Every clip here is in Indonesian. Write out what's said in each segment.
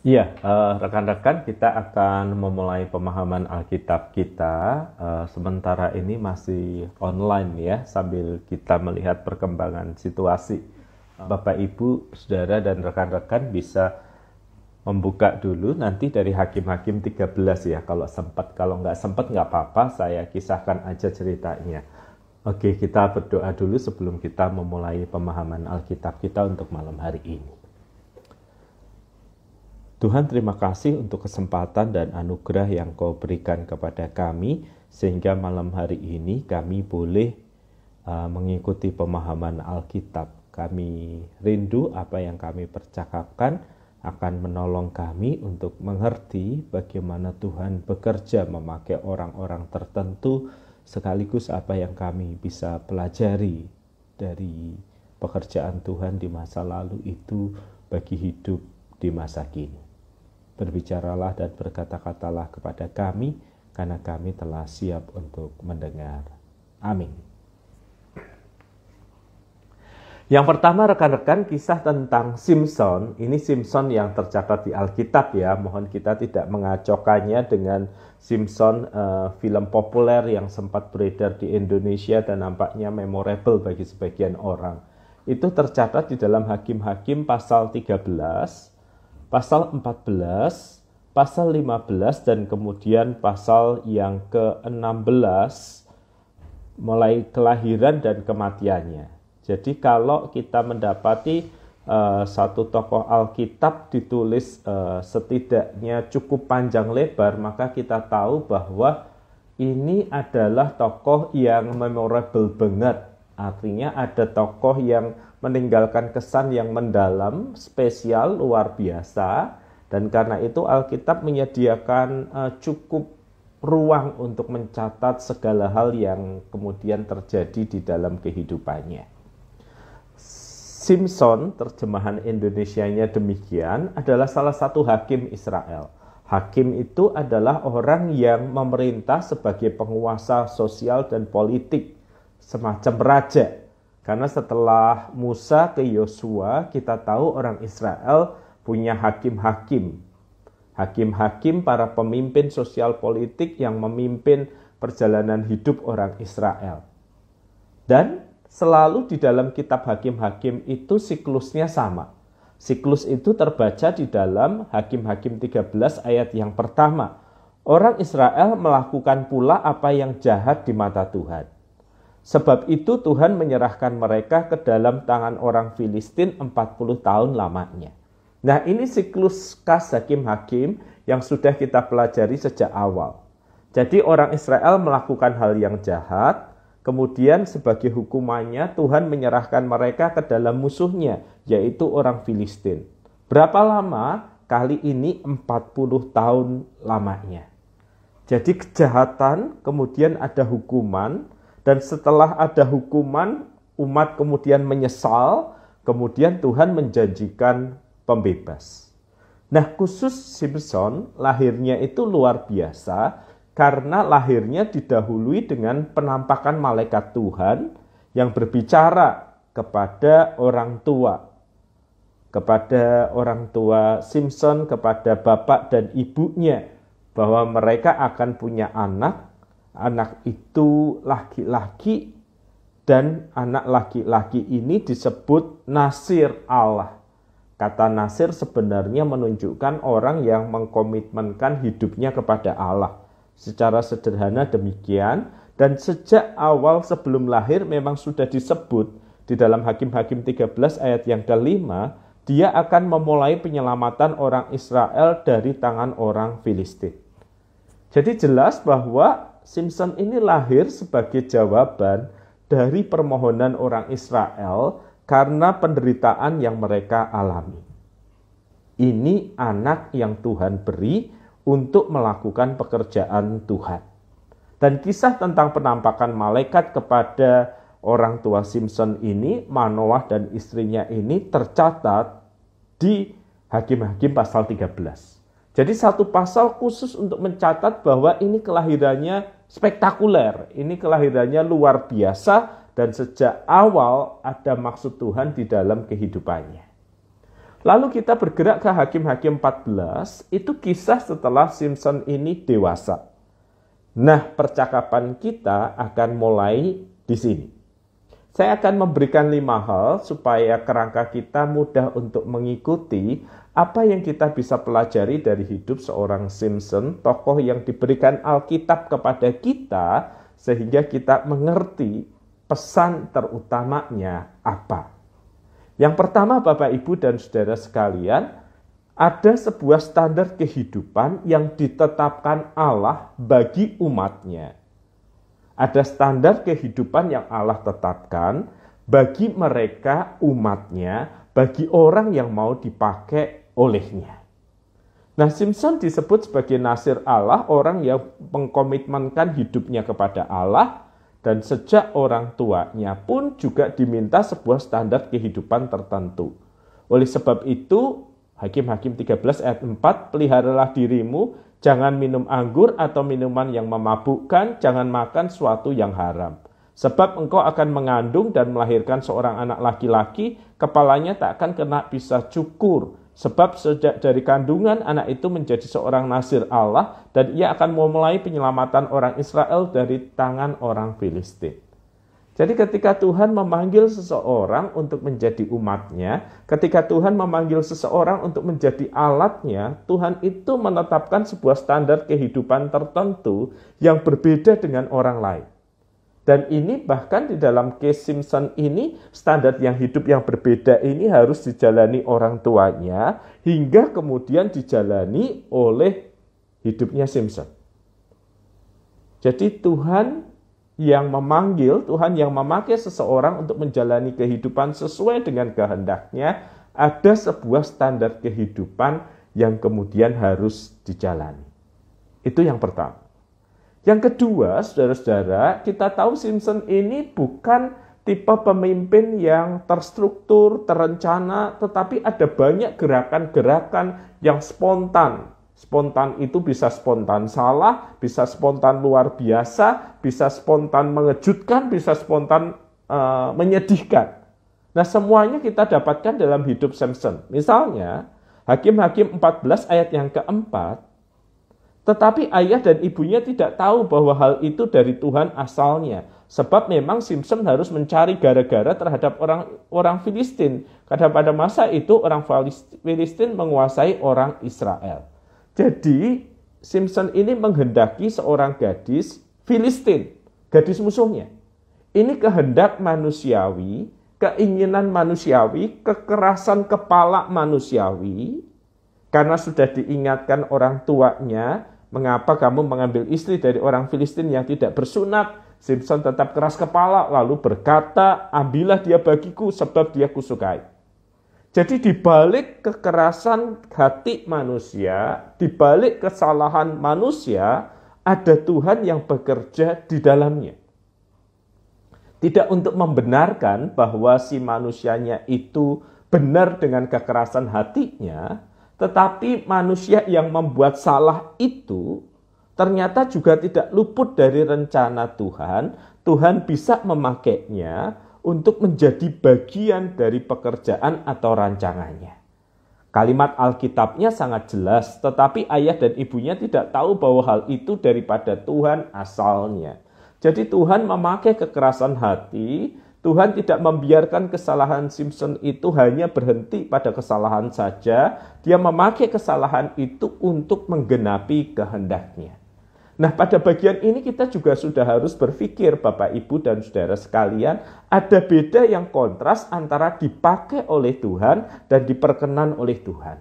Iya, rekan-rekan, kita akan memulai pemahaman Alkitab kita. Sementara ini masih online ya, sambil kita melihat perkembangan situasi. Bapak, Ibu, Saudara, dan rekan-rekan bisa membuka dulu nanti dari Hakim-Hakim 13 ya, kalau sempat. Kalau nggak sempat nggak apa-apa, saya kisahkan aja ceritanya. Oke, kita berdoa dulu sebelum kita memulai pemahaman Alkitab kita untuk malam hari ini. Tuhan, terima kasih untuk kesempatan dan anugerah yang Kau berikan kepada kami, sehingga malam hari ini kami boleh mengikuti pemahaman Alkitab. Kami rindu apa yang kami percakapkan akan menolong kami untuk mengerti bagaimana Tuhan bekerja memakai orang-orang tertentu, sekaligus apa yang kami bisa pelajari dari pekerjaan Tuhan di masa lalu itu bagi hidup di masa kini. Berbicaralah dan berkata-katalah kepada kami, karena kami telah siap untuk mendengar. Amin. Yang pertama, rekan-rekan, kisah tentang Simson. Ini Simson yang tercatat di Alkitab ya. Mohon kita tidak mengacokannya dengan Simson, film populer yang sempat beredar di Indonesia dan nampaknya memorable bagi sebagian orang. Itu tercatat di dalam Hakim-Hakim pasal 13, pasal 14, pasal 15, dan kemudian pasal yang ke-16, mulai kelahiran dan kematiannya. Jadi kalau kita mendapati satu tokoh Alkitab ditulis setidaknya cukup panjang lebar, maka kita tahu bahwa ini adalah tokoh yang memorable banget. Artinya ada tokoh yang meninggalkan kesan yang mendalam, spesial, luar biasa. Dan karena itu Alkitab menyediakan cukup ruang untuk mencatat segala hal yang kemudian terjadi di dalam kehidupannya. Simson, terjemahan Indonesianya demikian, adalah salah satu hakim Israel. Hakim itu adalah orang yang memerintah sebagai penguasa sosial dan politik, semacam raja. Karena setelah Musa ke Yosua, kita tahu orang Israel punya hakim-hakim. Hakim-hakim, para pemimpin sosial politik yang memimpin perjalanan hidup orang Israel. Dan selalu di dalam kitab Hakim-Hakim itu siklusnya sama. Siklus itu terbaca di dalam Hakim-Hakim 13 ayat yang pertama. Orang Israel melakukan pula apa yang jahat di mata Tuhan. Sebab itu Tuhan menyerahkan mereka ke dalam tangan orang Filistin 40 tahun lamanya. Nah, ini siklus khas Hakim-Hakim yang sudah kita pelajari sejak awal. Jadi orang Israel melakukan hal yang jahat, kemudian sebagai hukumannya Tuhan menyerahkan mereka ke dalam musuhnya, yaitu orang Filistin. Berapa lama? Kali ini 40 tahun lamanya. Jadi kejahatan, kemudian ada hukuman, dan setelah ada hukuman, umat kemudian menyesal, kemudian Tuhan menjanjikan pembebas. Nah, khusus Simson, lahirnya itu luar biasa, karena lahirnya didahului dengan penampakan malaikat Tuhan yang berbicara kepada orang tua. Kepada orang tua Simson, kepada bapak dan ibunya, bahwa mereka akan punya anak. Anak itu laki-laki, dan anak laki-laki ini disebut Nasir Allah. Kata Nasir sebenarnya menunjukkan orang yang mengkomitmenkan hidupnya kepada Allah. Secara sederhana demikian, dan sejak awal sebelum lahir memang sudah disebut di dalam Hakim-Hakim 13 ayat yang ke-5, dia akan memulai penyelamatan orang Israel dari tangan orang Filistin. Jadi jelas bahwa Simson ini lahir sebagai jawaban dari permohonan orang Israel karena penderitaan yang mereka alami. Ini anak yang Tuhan beri untuk melakukan pekerjaan Tuhan. Dan kisah tentang penampakan malaikat kepada orang tua Simson ini, Manoah dan istrinya ini tercatat di Hakim-Hakim pasal 13. Jadi satu pasal khusus untuk mencatat bahwa ini kelahirannya spektakuler, ini kelahirannya luar biasa, dan sejak awal ada maksud Tuhan di dalam kehidupannya. Lalu kita bergerak ke Hakim-Hakim 14, itu kisah setelah Simson ini dewasa. Nah, percakapan kita akan mulai di sini. Saya akan memberikan 5 hal supaya kerangka kita mudah untuk mengikuti apa yang kita bisa pelajari dari hidup seorang Simson, tokoh yang diberikan Alkitab kepada kita, sehingga kita mengerti pesan terutamanya apa. Yang pertama, Bapak, Ibu, dan saudara sekalian, ada sebuah standar kehidupan yang ditetapkan Allah bagi umatnya. Ada standar kehidupan yang Allah tetapkan bagi mereka umatnya, bagi orang yang mau dipakai olehnya. Nah, Simson disebut sebagai nasir Allah, orang yang mengkomitmenkan hidupnya kepada Allah, dan sejak orang tuanya pun juga diminta sebuah standar kehidupan tertentu. Oleh sebab itu, Hakim-Hakim 13 ayat 4, peliharalah dirimu, jangan minum anggur atau minuman yang memabukkan, jangan makan sesuatu yang haram. Sebab engkau akan mengandung dan melahirkan seorang anak laki-laki, kepalanya tak akan kena bisa cukur. Sebab sejak dari kandungan anak itu menjadi seorang nasir Allah dan ia akan memulai penyelamatan orang Israel dari tangan orang Filistin. Jadi ketika Tuhan memanggil seseorang untuk menjadi umatnya, ketika Tuhan memanggil seseorang untuk menjadi alatnya, Tuhan itu menetapkan sebuah standar kehidupan tertentu yang berbeda dengan orang lain. Dan ini bahkan di dalam case Simson ini, standar yang hidup yang berbeda ini harus dijalani orang tuanya, hingga kemudian dijalani oleh hidupnya Simson. Jadi Tuhan yang memanggil, Tuhan yang memakai seseorang untuk menjalani kehidupan sesuai dengan kehendaknya, ada sebuah standar kehidupan yang kemudian harus dijalani. Itu yang pertama. Yang kedua, saudara-saudara, kita tahu Simson ini bukan tipe pemimpin yang terstruktur, terencana, tetapi ada banyak gerakan-gerakan yang spontan. Spontan itu bisa spontan salah, bisa spontan luar biasa, bisa spontan mengejutkan, bisa spontan menyedihkan. Nah, semuanya kita dapatkan dalam hidup Simson. Misalnya, Hakim-Hakim 14 ayat yang keempat, tetapi ayah dan ibunya tidak tahu bahwa hal itu dari Tuhan asalnya. Sebab memang Simson harus mencari gara-gara terhadap orang Filistin. Karena pada masa itu orang Filistin menguasai orang Israel. Jadi Simson ini menghendaki seorang gadis Filistin, gadis musuhnya. Ini kehendak manusiawi, keinginan manusiawi, kekerasan kepala manusiawi. Karena sudah diingatkan orang tuanya, mengapa kamu mengambil istri dari orang Filistin yang tidak bersunat? Simson tetap keras kepala, lalu berkata, ambillah dia bagiku sebab dia kusukai. Jadi di balik kekerasan hati manusia, di balik kesalahan manusia, ada Tuhan yang bekerja di dalamnya. Tidak untuk membenarkan bahwa si manusianya itu benar dengan kekerasan hatinya, tetapi manusia yang membuat salah itu ternyata juga tidak luput dari rencana Tuhan. Tuhan bisa memakainya untuk menjadi bagian dari pekerjaan atau rancangannya. Kalimat Alkitabnya sangat jelas, tetapi ayah dan ibunya tidak tahu bahwa hal itu daripada Tuhan asalnya. Jadi Tuhan memakai kekerasan hati, Tuhan tidak membiarkan kesalahan Simson itu hanya berhenti pada kesalahan saja. Dia memakai kesalahan itu untuk menggenapi kehendaknya. Nah, pada bagian ini kita juga sudah harus berpikir, Bapak, Ibu, dan saudara sekalian, ada beda yang kontras antara dipakai oleh Tuhan dan diperkenan oleh Tuhan.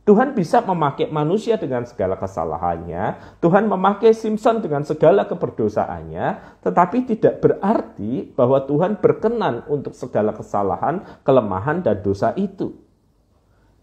Tuhan bisa memakai manusia dengan segala kesalahannya, Tuhan memakai Simson dengan segala keberdosaannya, tetapi tidak berarti bahwa Tuhan berkenan untuk segala kesalahan, kelemahan, dan dosa itu.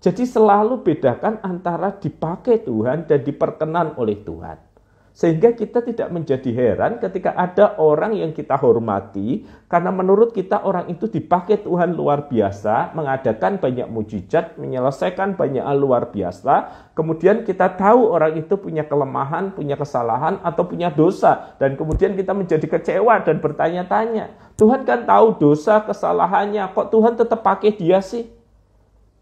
Jadi selalu bedakan antara dipakai Tuhan dan diperkenan oleh Tuhan. Sehingga kita tidak menjadi heran ketika ada orang yang kita hormati, karena menurut kita orang itu dipakai Tuhan luar biasa, mengadakan banyak mujizat, menyelesaikan banyak hal luar biasa. Kemudian kita tahu orang itu punya kelemahan, punya kesalahan, atau punya dosa. Dan kemudian kita menjadi kecewa dan bertanya-tanya, Tuhan kan tahu dosa, kesalahannya, kok Tuhan tetap pakai dia sih?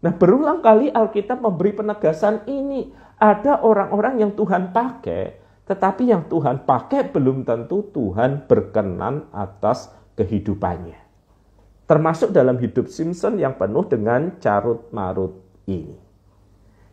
Nah, berulang kali Alkitab memberi penegasan ini. Ada orang-orang yang Tuhan pakai, tetapi yang Tuhan pakai belum tentu Tuhan berkenan atas kehidupannya. Termasuk dalam hidup Simpson yang penuh dengan carut-marut ini.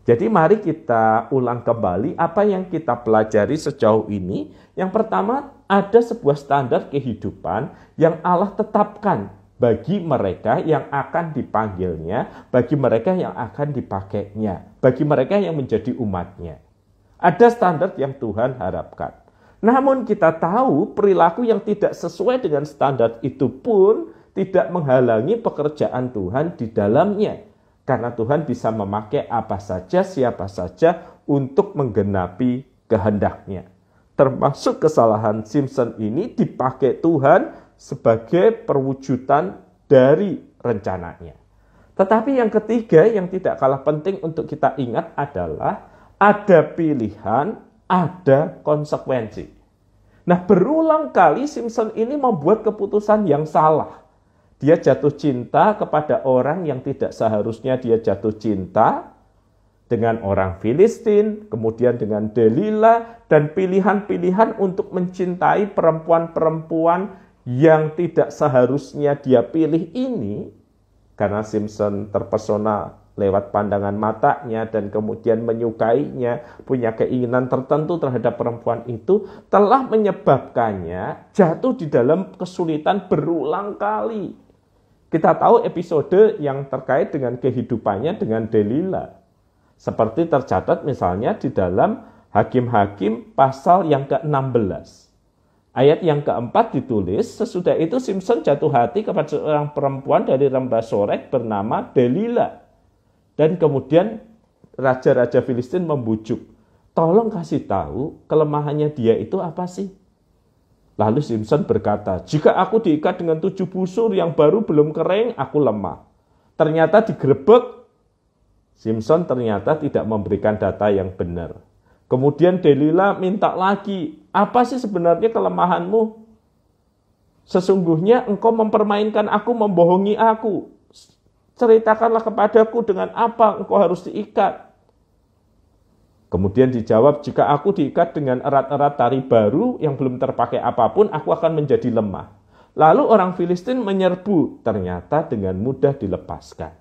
Jadi mari kita ulang kembali apa yang kita pelajari sejauh ini. Yang pertama, ada sebuah standar kehidupan yang Allah tetapkan bagi mereka yang akan dipanggilnya, bagi mereka yang akan dipakainya, bagi mereka yang menjadi umatnya. Ada standar yang Tuhan harapkan. Namun kita tahu perilaku yang tidak sesuai dengan standar itu pun tidak menghalangi pekerjaan Tuhan di dalamnya. Karena Tuhan bisa memakai apa saja, siapa saja untuk menggenapi kehendaknya. Termasuk kesalahan Simpson ini dipakai Tuhan sebagai perwujudan dari rencananya. Tetapi yang ketiga yang tidak kalah penting untuk kita ingat adalah ada pilihan, ada konsekuensi. Nah, berulang kali Simpson ini membuat keputusan yang salah. Dia jatuh cinta kepada orang yang tidak seharusnya dia jatuh cinta, dengan orang Filistin, kemudian dengan Delila, dan pilihan-pilihan untuk mencintai perempuan-perempuan yang tidak seharusnya dia pilih ini, karena Simpson terpesona lewat pandangan matanya dan kemudian menyukainya, punya keinginan tertentu terhadap perempuan itu, telah menyebabkannya jatuh di dalam kesulitan berulang kali. Kita tahu episode yang terkait dengan kehidupannya dengan Delila. Seperti tercatat misalnya di dalam Hakim-Hakim pasal yang ke-16. Ayat yang keempat ditulis, sesudah itu Simpson jatuh hati kepada seorang perempuan dari lembah Sorek bernama Delila. Dan kemudian raja-raja Filistin membujuk, tolong kasih tahu kelemahannya dia itu apa sih? Lalu Simpson berkata, jika aku diikat dengan 7 busur yang baru belum kering, aku lemah. Ternyata digerebek, Simpson ternyata tidak memberikan data yang benar. Kemudian Delila minta lagi, apa sih sebenarnya kelemahanmu? Sesungguhnya engkau mempermainkan aku, membohongi aku. Ceritakanlah kepadaku dengan apa engkau harus diikat. Kemudian dijawab, jika aku diikat dengan erat-erat tali baru yang belum terpakai apapun, aku akan menjadi lemah. Lalu orang Filistin menyerbu, ternyata dengan mudah dilepaskan.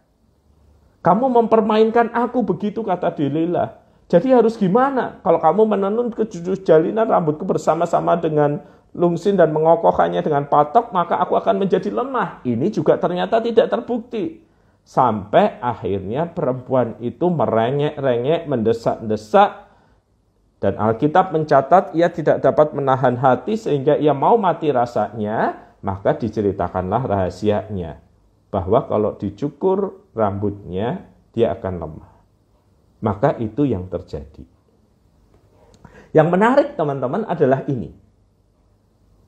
Kamu mempermainkan aku begitu, kata Delila. Jadi harus gimana? Kalau kamu menenun ke jalinan rambutku bersama-sama dengan lungsin dan mengokohkannya dengan patok, maka aku akan menjadi lemah. Ini juga ternyata tidak terbukti. Sampai akhirnya perempuan itu merengek-rengek, mendesak-desak. Dan Alkitab mencatat ia tidak dapat menahan hati sehingga ia mau mati rasanya. Maka diceritakanlah rahasianya. Bahwa kalau dicukur rambutnya, dia akan lemah. Maka itu yang terjadi. Yang menarik teman-teman adalah ini.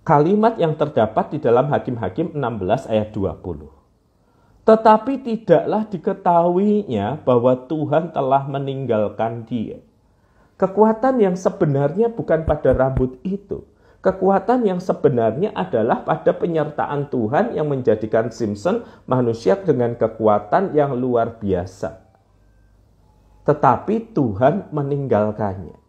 Kalimat yang terdapat di dalam Hakim-Hakim 16 ayat 20. Tetapi tidaklah diketahuinya bahwa Tuhan telah meninggalkan dia. Kekuatan yang sebenarnya bukan pada rambut itu. Kekuatan yang sebenarnya adalah pada penyertaan Tuhan yang menjadikan Simpson manusia dengan kekuatan yang luar biasa. Tetapi Tuhan meninggalkannya.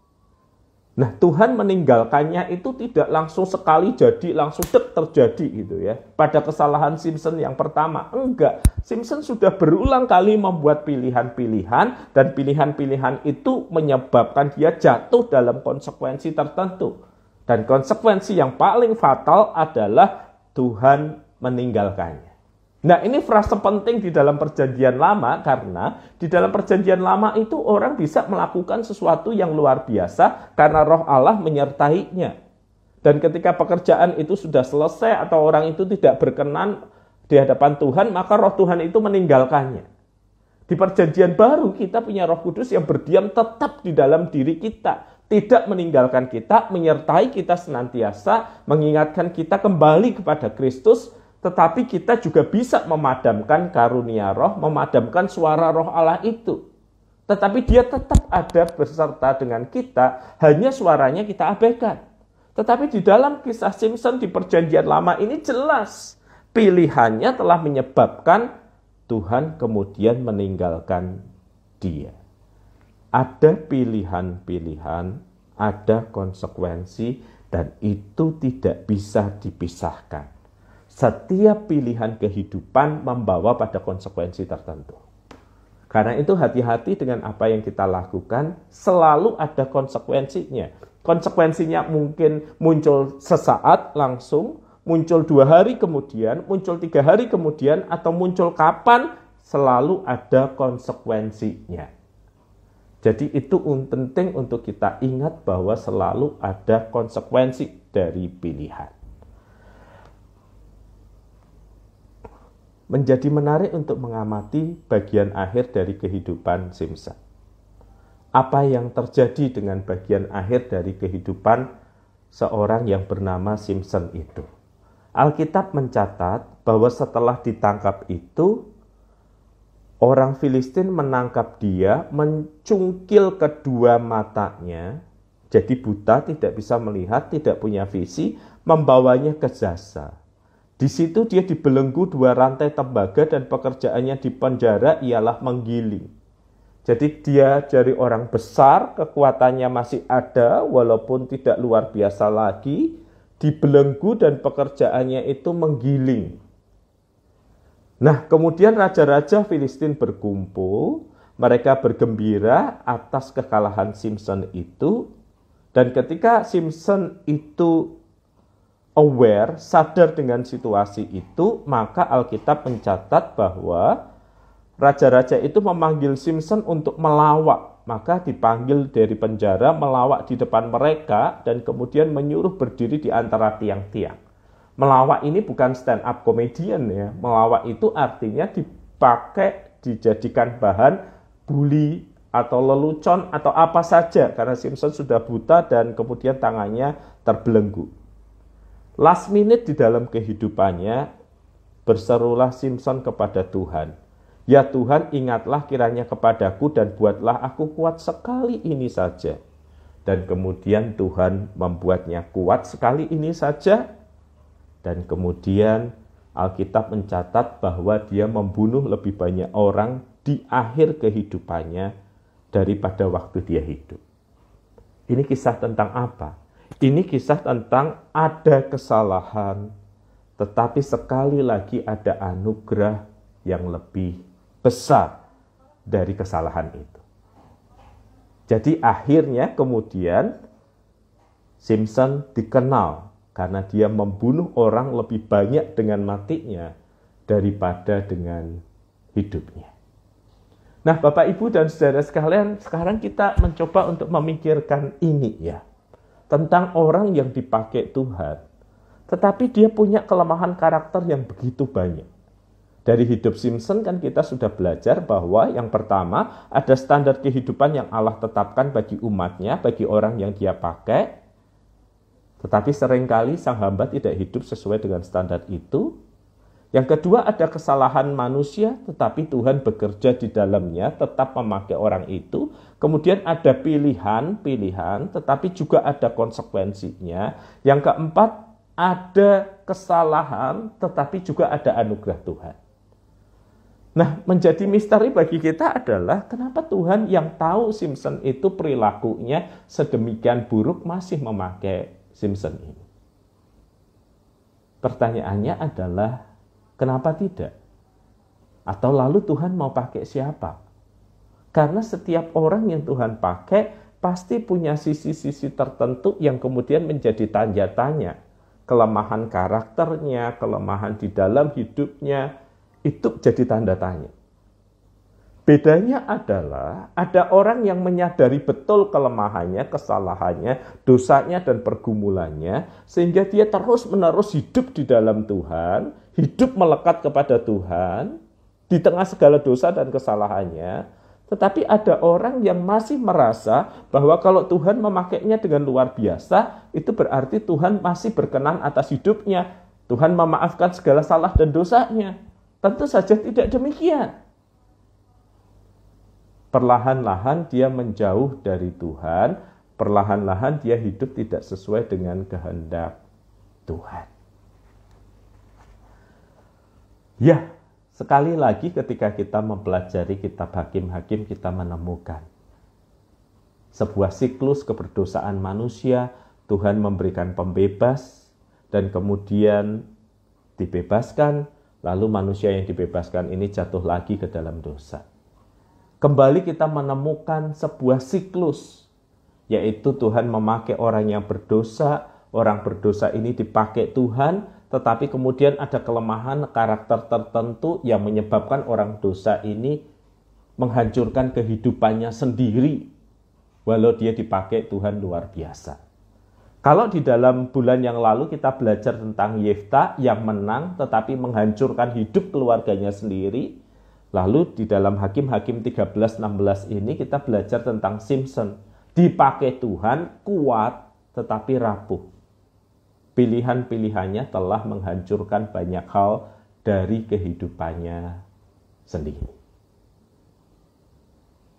Nah, Tuhan meninggalkannya itu tidak langsung sekali jadi, langsung terjadi gitu ya. Pada kesalahan Simpson yang pertama, enggak. Simpson sudah berulang kali membuat pilihan-pilihan dan pilihan-pilihan itu menyebabkan dia jatuh dalam konsekuensi tertentu. Dan konsekuensi yang paling fatal adalah Tuhan meninggalkannya. Nah, ini frase penting di dalam perjanjian lama karena di dalam perjanjian lama itu orang bisa melakukan sesuatu yang luar biasa karena roh Allah menyertainya. Dan ketika pekerjaan itu sudah selesai atau orang itu tidak berkenan di hadapan Tuhan, maka roh Tuhan itu meninggalkannya. Di perjanjian baru kita punya Roh Kudus yang berdiam tetap di dalam diri kita. Tidak meninggalkan kita, menyertai kita senantiasa, mengingatkan kita kembali kepada Kristus. Tetapi kita juga bisa memadamkan karunia roh, memadamkan suara roh Allah itu. Tetapi dia tetap ada beserta dengan kita, hanya suaranya kita abaikan. Tetapi di dalam kisah Simpson di perjanjian lama ini jelas, pilihannya telah menyebabkan Tuhan kemudian meninggalkan dia. Ada pilihan-pilihan, ada konsekuensi, dan itu tidak bisa dipisahkan. Setiap pilihan kehidupan membawa pada konsekuensi tertentu. Karena itu hati-hati dengan apa yang kita lakukan, selalu ada konsekuensinya. Konsekuensinya mungkin muncul sesaat langsung, muncul 2 hari kemudian, muncul 3 hari kemudian, atau muncul kapan, selalu ada konsekuensinya. Jadi itu penting untuk kita ingat bahwa selalu ada konsekuensi dari pilihan. Menjadi menarik untuk mengamati bagian akhir dari kehidupan Simpson. Apa yang terjadi dengan bagian akhir dari kehidupan seorang yang bernama Simpson itu? Alkitab mencatat bahwa setelah ditangkap itu, orang Filistin menangkap dia, mencungkil kedua matanya, jadi buta, tidak bisa melihat, tidak punya visi, membawanya ke Gaza. Di situ dia dibelenggu 2 rantai tembaga dan pekerjaannya di penjara ialah menggiling. Jadi dia dari orang besar, kekuatannya masih ada walaupun tidak luar biasa lagi, dibelenggu dan pekerjaannya itu menggiling. Nah, kemudian raja-raja Filistin berkumpul, mereka bergembira atas kekalahan Simpson itu, dan ketika Simpson itu aware, sadar dengan situasi itu, maka Alkitab mencatat bahwa raja-raja itu memanggil Simpson untuk melawak. Maka dipanggil dari penjara, melawak di depan mereka, dan kemudian menyuruh berdiri di antara tiang-tiang. Melawak ini bukan stand up comedian ya. Melawak itu artinya dipakai, dijadikan bahan bully atau lelucon atau apa saja. Karena Simpson sudah buta dan kemudian tangannya terbelenggu. Last minute di dalam kehidupannya, berserulah Simpson kepada Tuhan. Ya Tuhan, ingatlah kiranya kepadaku dan buatlah aku kuat sekali ini saja. Dan kemudian Tuhan membuatnya kuat sekali ini saja. Dan kemudian Alkitab mencatat bahwa dia membunuh lebih banyak orang di akhir kehidupannya daripada waktu dia hidup. Ini kisah tentang apa? Ini kisah tentang ada kesalahan, tetapi sekali lagi ada anugerah yang lebih besar dari kesalahan itu. Jadi akhirnya kemudian Simpson dikenal karena dia membunuh orang lebih banyak dengan matinya daripada dengan hidupnya. Nah, Bapak, Ibu, dan saudara sekalian, sekarang kita mencoba untuk memikirkan ini ya. Tentang orang yang dipakai Tuhan, tetapi dia punya kelemahan karakter yang begitu banyak. Dari hidup Simpson kan kita sudah belajar bahwa yang pertama ada standar kehidupan yang Allah tetapkan bagi umatnya, bagi orang yang dia pakai. Tetapi seringkali sang hamba tidak hidup sesuai dengan standar itu. Yang kedua ada kesalahan manusia, tetapi Tuhan bekerja di dalamnya, tetap memakai orang itu. Kemudian ada pilihan-pilihan, tetapi juga ada konsekuensinya. Yang keempat, ada kesalahan, tetapi juga ada anugerah Tuhan. Nah, menjadi misteri bagi kita adalah kenapa Tuhan yang tahu Simpson itu perilakunya sedemikian buruk masih memakai Simpson ini. Pertanyaannya adalah, kenapa tidak? Atau lalu Tuhan mau pakai siapa? Karena setiap orang yang Tuhan pakai pasti punya sisi-sisi tertentu yang kemudian menjadi tanda tanya. Kelemahan karakternya, kelemahan di dalam hidupnya, itu jadi tanda tanya. Bedanya adalah ada orang yang menyadari betul kelemahannya, kesalahannya, dosanya, dan pergumulannya, sehingga dia terus-menerus hidup di dalam Tuhan, hidup melekat kepada Tuhan, di tengah segala dosa dan kesalahannya. Tetapi ada orang yang masih merasa bahwa kalau Tuhan memakainya dengan luar biasa, itu berarti Tuhan masih berkenan atas hidupnya. Tuhan memaafkan segala salah dan dosanya. Tentu saja tidak demikian. Perlahan-lahan dia menjauh dari Tuhan, perlahan-lahan dia hidup tidak sesuai dengan kehendak Tuhan. Ya, Sekali lagi ketika kita mempelajari kitab Hakim-Hakim, kita menemukan sebuah siklus keberdosaan manusia. Tuhan memberikan pembebas dan kemudian dibebaskan, lalu manusia yang dibebaskan ini jatuh lagi ke dalam dosa. Kembali kita menemukan sebuah siklus, yaitu Tuhan memakai orang yang berdosa, orang berdosa ini dipakai Tuhan, tetapi kemudian ada kelemahan karakter tertentu yang menyebabkan orang dosa ini menghancurkan kehidupannya sendiri, walau dia dipakai Tuhan luar biasa. Kalau di dalam bulan yang lalu kita belajar tentang Yefta yang menang tetapi menghancurkan hidup keluarganya sendiri. Lalu di dalam Hakim-Hakim 13-16 ini kita belajar tentang Simson. Dipakai Tuhan kuat tetapi rapuh. Pilihan-pilihannya telah menghancurkan banyak hal dari kehidupannya sendiri.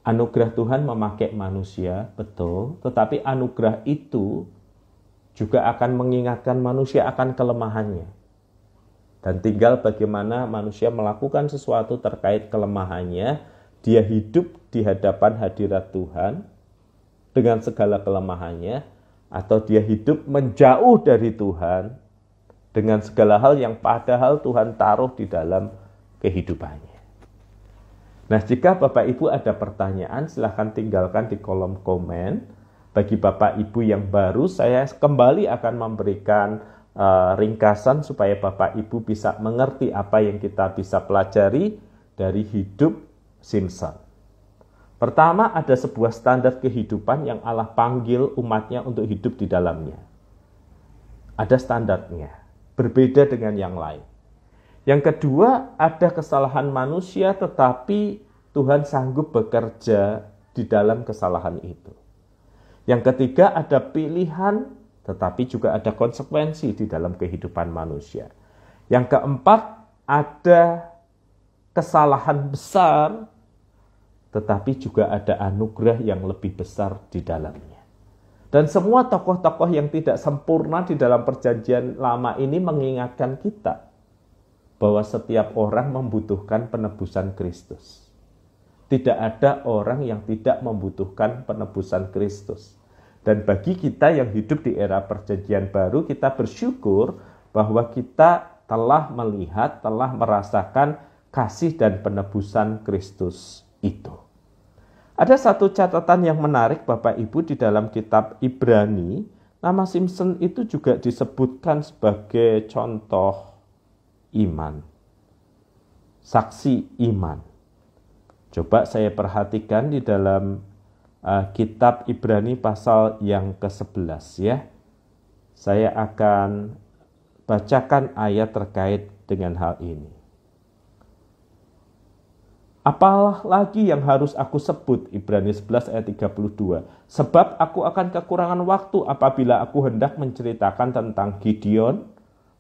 Anugerah Tuhan memakai manusia, betul. Tetapi anugerah itu juga akan mengingatkan manusia akan kelemahannya. Dan tinggal bagaimana manusia melakukan sesuatu terkait kelemahannya. Dia hidup di hadapan hadirat Tuhan dengan segala kelemahannya, atau dia hidup menjauh dari Tuhan dengan segala hal yang padahal Tuhan taruh di dalam kehidupannya. Nah, jika Bapak Ibu ada pertanyaan, silahkan tinggalkan di kolom komen. Bagi Bapak Ibu yang baru, saya kembali akan memberikan ringkasan supaya Bapak Ibu bisa mengerti apa yang kita bisa pelajari dari hidup Simson. Pertama, ada sebuah standar kehidupan yang Allah panggil umatnya untuk hidup di dalamnya. Ada standarnya, berbeda dengan yang lain. Yang kedua, ada kesalahan manusia tetapi Tuhan sanggup bekerja di dalam kesalahan itu. Yang ketiga, ada pilihan tetapi juga ada konsekuensi di dalam kehidupan manusia. Yang keempat, ada kesalahan besar tetapi juga ada anugerah yang lebih besar di dalamnya. Dan semua tokoh-tokoh yang tidak sempurna di dalam perjanjian lama ini mengingatkan kita bahwa setiap orang membutuhkan penebusan Kristus. Tidak ada orang yang tidak membutuhkan penebusan Kristus. Dan bagi kita yang hidup di era perjanjian baru, kita bersyukur bahwa kita telah melihat, telah merasakan kasih dan penebusan Kristus itu. Ada satu catatan yang menarik Bapak Ibu di dalam kitab Ibrani, nama Simson itu juga disebutkan sebagai contoh iman, saksi iman. Coba saya perhatikan di dalam kitab Ibrani pasal yang ke-11 ya. Saya akan bacakan ayat terkait dengan hal ini. Apalah lagi yang harus aku sebut, Ibrani 11 ayat 32. Sebab aku akan kekurangan waktu apabila aku hendak menceritakan tentang Gideon,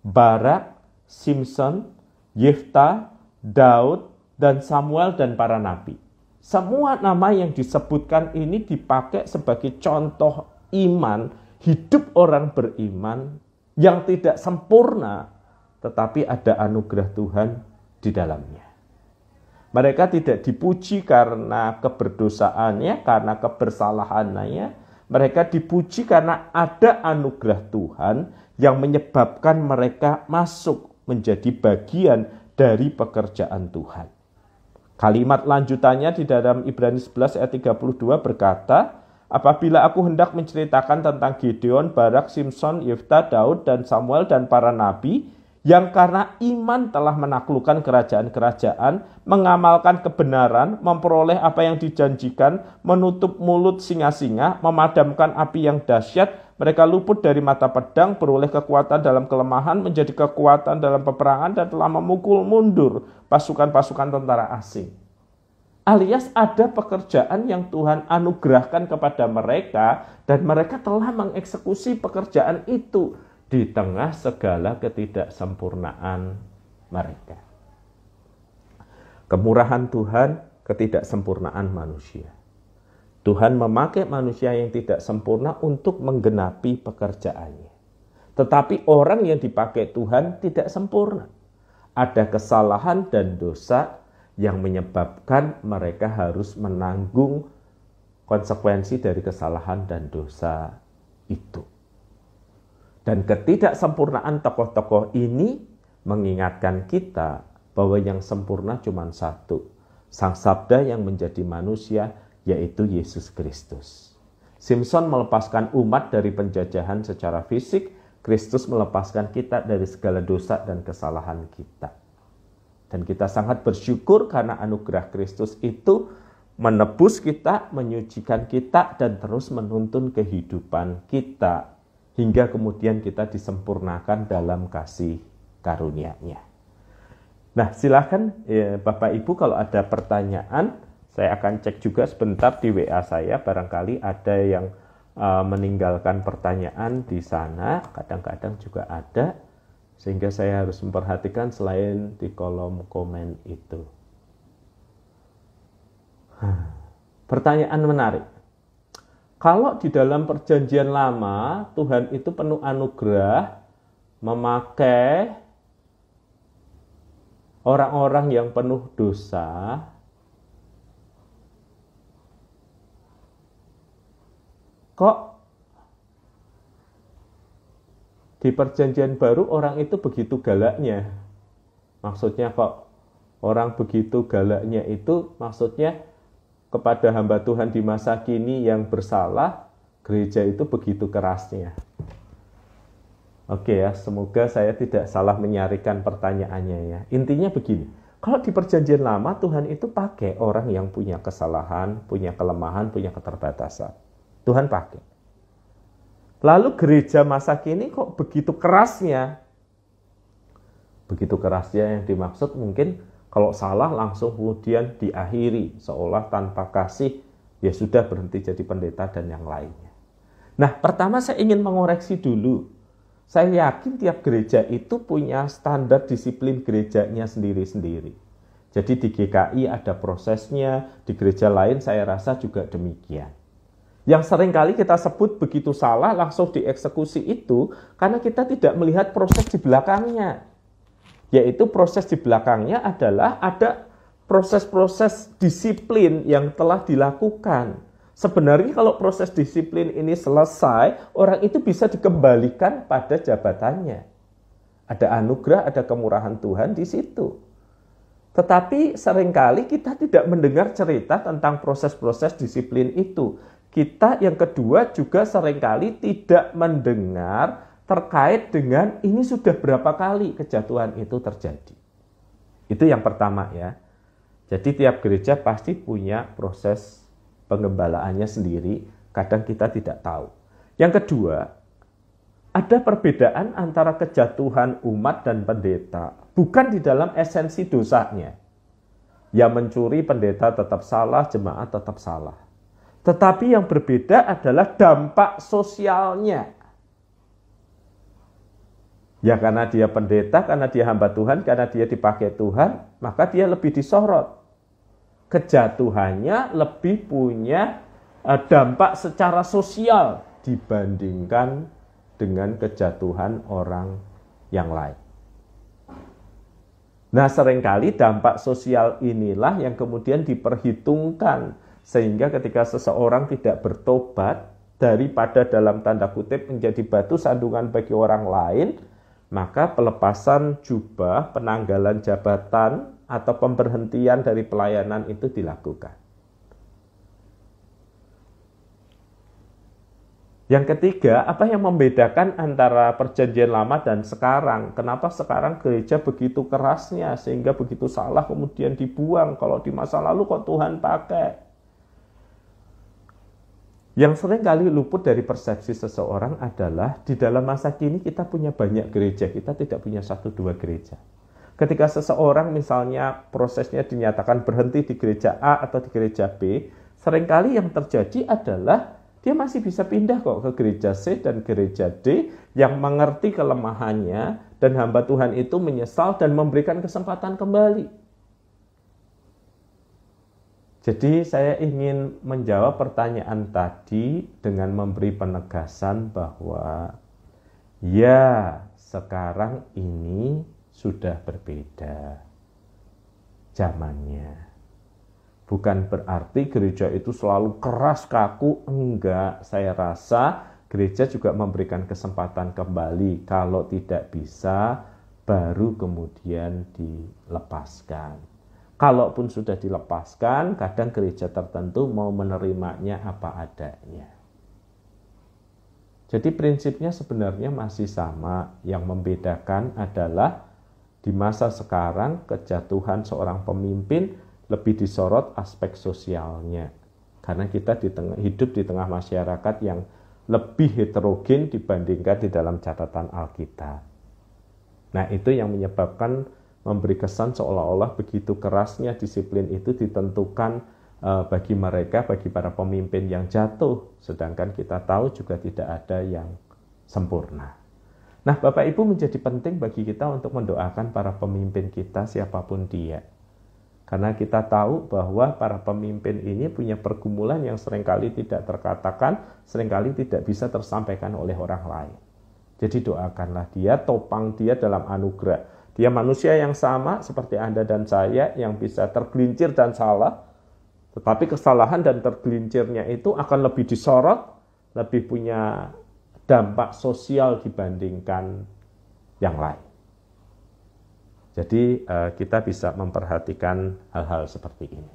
Barak, Simson, Yefta, Daud, dan Samuel dan para nabi. Semua nama yang disebutkan ini dipakai sebagai contoh iman, hidup orang beriman yang tidak sempurna, tetapi ada anugerah Tuhan di dalamnya. Mereka tidak dipuji karena keberdosaannya, karena kebersalahannya. Mereka dipuji karena ada anugerah Tuhan yang menyebabkan mereka masuk menjadi bagian dari pekerjaan Tuhan. Kalimat lanjutannya di dalam Ibrani 11 ayat 32 berkata, apabila aku hendak menceritakan tentang Gideon, Barak, Simson, Yefta, Daud, dan Samuel, dan para nabi, yang karena iman telah menaklukkan kerajaan-kerajaan, mengamalkan kebenaran, memperoleh apa yang dijanjikan, menutup mulut singa-singa, memadamkan api yang dahsyat, mereka luput dari mata pedang, beroleh kekuatan dalam kelemahan, menjadi kekuatan dalam peperangan, dan telah memukul mundur pasukan-pasukan tentara asing. Alias ada pekerjaan yang Tuhan anugerahkan kepada mereka, dan mereka telah mengeksekusi pekerjaan itu di tengah segala ketidaksempurnaan mereka. Kemurahan Tuhan, ketidaksempurnaan manusia. Tuhan memakai manusia yang tidak sempurna untuk menggenapi pekerjaannya. Tetapi orang yang dipakai Tuhan tidak sempurna. Ada kesalahan dan dosa yang menyebabkan mereka harus menanggung konsekuensi dari kesalahan dan dosa itu. Dan ketidaksempurnaan tokoh-tokoh ini mengingatkan kita bahwa yang sempurna cuma satu, Sang Sabda yang menjadi manusia, yaitu Yesus Kristus. Simpson melepaskan umat dari penjajahan secara fisik, Kristus melepaskan kita dari segala dosa dan kesalahan kita. Dan kita sangat bersyukur karena anugerah Kristus itu menebus kita, menyucikan kita, dan terus menuntun kehidupan kita. Hingga kemudian kita disempurnakan dalam kasih karunia-Nya. Nah, silakan Bapak Ibu kalau ada pertanyaan, saya akan cek juga sebentar di WA saya, barangkali ada yang meninggalkan pertanyaan di sana, kadang-kadang juga ada, sehingga saya harus memperhatikan selain di kolom komen itu. Pertanyaan menarik. Kalau di dalam perjanjian lama, Tuhan itu penuh anugerah, memakai orang-orang yang penuh dosa, kok di perjanjian baru orang itu begitu galaknya? Maksudnya kok orang begitu galaknya itu maksudnya kepada hamba Tuhan di masa kini yang bersalah, gereja itu begitu kerasnya. Oke ya, semoga saya tidak salah menyarikan pertanyaannya ya. Intinya begini, kalau di perjanjian lama Tuhan itu pakai orang yang punya kesalahan, punya kelemahan, punya keterbatasan. Tuhan pakai. Lalu gereja masa kini kok begitu kerasnya? Begitu kerasnya yang dimaksud mungkin kalau salah langsung kemudian diakhiri, seolah tanpa kasih, ya sudah berhenti jadi pendeta dan yang lainnya. Nah, pertama saya ingin mengoreksi dulu. Saya yakin tiap gereja itu punya standar disiplin gerejanya sendiri-sendiri. Jadi di GKI ada prosesnya, di gereja lain saya rasa juga demikian. Yang seringkali kita sebut begitu salah langsung dieksekusi itu karena kita tidak melihat proses di belakangnya. Yaitu proses di belakangnya adalah ada proses-proses disiplin yang telah dilakukan. Sebenarnya kalau proses disiplin ini selesai, orang itu bisa dikembalikan pada jabatannya. Ada anugerah, ada kemurahan Tuhan di situ. Tetapi seringkali kita tidak mendengar cerita tentang proses-proses disiplin itu. Kita yang kedua juga seringkali tidak mendengar terkait dengan ini sudah berapa kali kejatuhan itu terjadi. Itu yang pertama ya. Jadi tiap gereja pasti punya proses pengembalaannya sendiri, kadang kita tidak tahu. Yang kedua, ada perbedaan antara kejatuhan umat dan pendeta, bukan di dalam esensi dosanya. Yang mencuri pendeta tetap salah, jemaat tetap salah. Tetapi yang berbeda adalah dampak sosialnya. Ya karena dia pendeta, karena dia hamba Tuhan, karena dia dipakai Tuhan, maka dia lebih disorot. Kejatuhannya lebih punya dampak secara sosial dibandingkan dengan kejatuhan orang yang lain. Nah, seringkali dampak sosial inilah yang kemudian diperhitungkan, sehingga ketika seseorang tidak bertobat, daripada dalam tanda kutip menjadi batu sandungan bagi orang lain, maka pelepasan jubah, penanggalan jabatan, atau pemberhentian dari pelayanan itu dilakukan. Yang ketiga, apa yang membedakan antara perjanjian lama dan sekarang? Kenapa sekarang gereja begitu kerasnya, sehingga begitu salah kemudian dibuang, kalau di masa lalu kok Tuhan pakai? Yang sering kali luput dari persepsi seseorang adalah di dalam masa kini kita punya banyak gereja, kita tidak punya 1-2 gereja. Ketika seseorang misalnya prosesnya dinyatakan berhenti di gereja A atau di gereja B, seringkali yang terjadi adalah dia masih bisa pindah kok ke gereja C dan gereja D yang mengerti kelemahannya dan hamba Tuhan itu menyesal dan memberikan kesempatan kembali. Jadi saya ingin menjawab pertanyaan tadi dengan memberi penegasan bahwa ya sekarang ini sudah berbeda zamannya. Bukan berarti gereja itu selalu keras kaku, enggak. Saya rasa gereja juga memberikan kesempatan kembali. Kalau tidak bisa, baru kemudian dilepaskan. Kalaupun sudah dilepaskan, kadang gereja tertentu mau menerimanya apa adanya. Jadi prinsipnya sebenarnya masih sama. Yang membedakan adalah di masa sekarang kejatuhan seorang pemimpin lebih disorot aspek sosialnya. Karena kita hidup di tengah masyarakat yang lebih heterogen dibandingkan di dalam catatan Alkitab. Nah, itu yang menyebabkan memberi kesan seolah-olah begitu kerasnya disiplin itu ditentukan bagi mereka, bagi para pemimpin yang jatuh. Sedangkan kita tahu juga tidak ada yang sempurna. Nah, Bapak Ibu, menjadi penting bagi kita untuk mendoakan para pemimpin kita siapapun dia. Karena kita tahu bahwa para pemimpin ini punya pergumulan yang seringkali tidak terkatakan, seringkali tidak bisa tersampaikan oleh orang lain. Jadi doakanlah dia, topang dia dalam anugerah. Dia manusia yang sama seperti Anda dan saya yang bisa tergelincir dan salah, tetapi kesalahan dan tergelincirnya itu akan lebih disorot, lebih punya dampak sosial dibandingkan yang lain. Jadi kita bisa memperhatikan hal-hal seperti ini.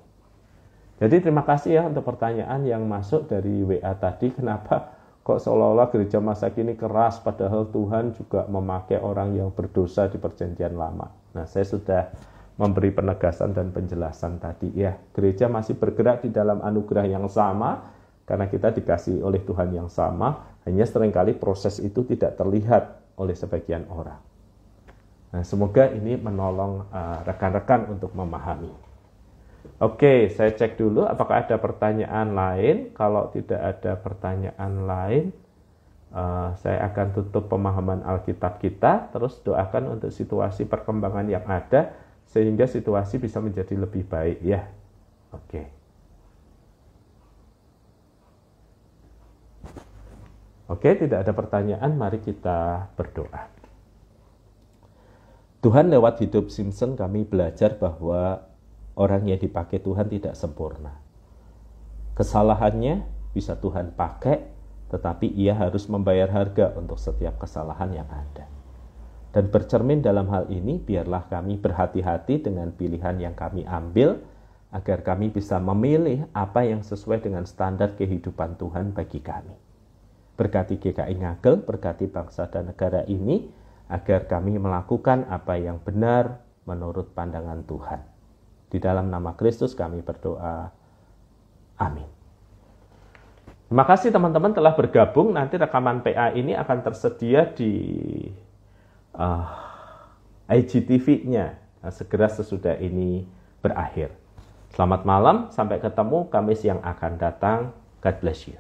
Jadi terima kasih ya untuk pertanyaan yang masuk dari WA tadi. Kenapa kok seolah-olah gereja masa kini keras, padahal Tuhan juga memakai orang yang berdosa di perjanjian lama. Nah, saya sudah memberi penegasan dan penjelasan tadi ya. Gereja masih bergerak di dalam anugerah yang sama, karena kita dikasih oleh Tuhan yang sama, hanya seringkali proses itu tidak terlihat oleh sebagian orang. Nah, semoga ini menolong rekan-rekan untuk memahami. Oke, saya cek dulu apakah ada pertanyaan lain. Kalau tidak ada pertanyaan lain, saya akan tutup pemahaman Alkitab kita. Terus doakan untuk situasi perkembangan yang ada, sehingga situasi bisa menjadi lebih baik ya. Oke. Oke, tidak ada pertanyaan, mari kita berdoa. Tuhan, lewat hidup Simpson kami belajar bahwa orang yang dipakai Tuhan tidak sempurna. Kesalahannya bisa Tuhan pakai, tetapi ia harus membayar harga untuk setiap kesalahan yang ada. Dan bercermin dalam hal ini, biarlah kami berhati-hati dengan pilihan yang kami ambil, agar kami bisa memilih apa yang sesuai dengan standar kehidupan Tuhan bagi kami. Berkati GKI Ngagel, berkati bangsa dan negara ini, agar kami melakukan apa yang benar menurut pandangan Tuhan. Di dalam nama Kristus kami berdoa. Amin. Terima kasih teman-teman telah bergabung. Nanti rekaman PA ini akan tersedia di IGTV-nya segera sesudah ini berakhir. Selamat malam, sampai ketemu Kamis yang akan datang. God bless you.